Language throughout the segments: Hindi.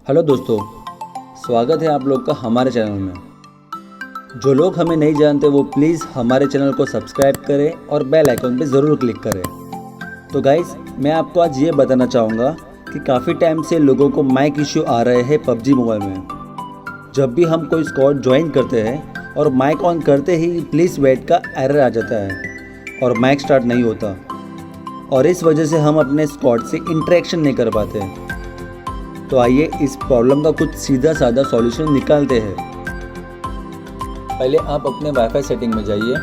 हेलो दोस्तों, स्वागत है आप लोग का हमारे चैनल में। जो लोग हमें नहीं जानते वो प्लीज़ हमारे चैनल को सब्सक्राइब करें और बेल आइकन पे ज़रूर क्लिक करें। तो गाइस, मैं आपको आज ये बताना चाहूँगा कि काफ़ी टाइम से लोगों को माइक इश्यू आ रहे हैं पबजी मोबाइल में। जब भी हम कोई स्क्वाड ज्वाइन करते हैं और माइक ऑन करते ही प्लीज़ वेट का एरर आ जाता है और माइक स्टार्ट नहीं होता, और इस वजह से हम अपने स्क्वाड से इंटरेक्शन नहीं कर पाते। तो आइए इस प्रॉब्लम का कुछ सीधा साधा सॉल्यूशन निकालते हैं। पहले आप अपने वाईफाई सेटिंग में जाइए,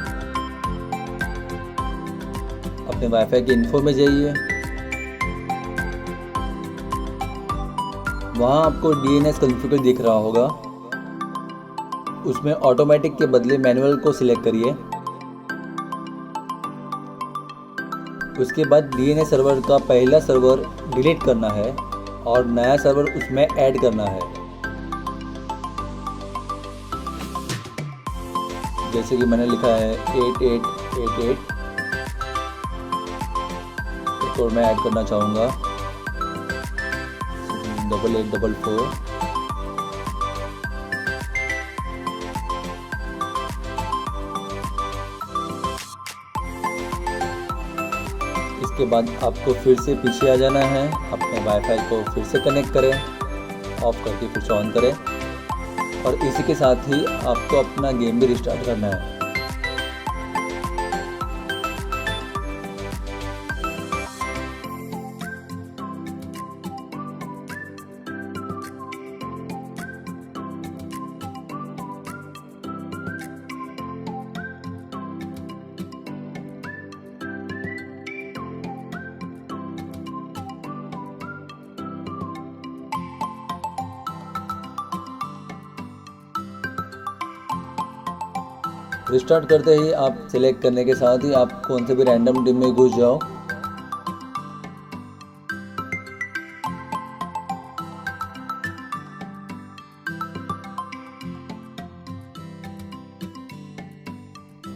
अपने वाईफाई की इन्फो में जाइए। वहाँ आपको DNS कॉन्फ़िगर दिख रहा होगा, उसमें ऑटोमेटिक के बदले मैनुअल को सिलेक्ट करिए। उसके बाद DNS सर्वर का पहला सर्वर डिलीट करना है और नया सर्वर उसमें ऐड करना है। जैसे कि मैंने लिखा है 8888, इसको मैं ऐड करना चाहूँगा 8844। इसके बाद आपको फिर से पीछे आ जाना है, अपने वाईफाई को फिर से कनेक्ट करें, ऑफ करके फिर से ऑन करें, और इसी के साथ ही आपको अपना गेम भी रिस्टार्ट करना है। रिस्टार्ट करते ही आप सिलेक्ट करने के साथ ही आप कौन से भी रैंडम टीम में घुस जाओ।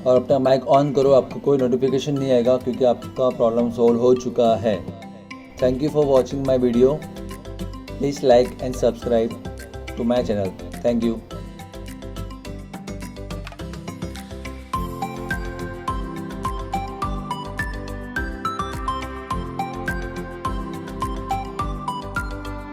और अपना माइक ऑन करो, आपको कोई नोटिफिकेशन नहीं आएगा क्योंकि आपका प्रॉब्लम सॉल्व हो चुका है। Thank you for watching my video. Please like and subscribe to my channel. Thank you.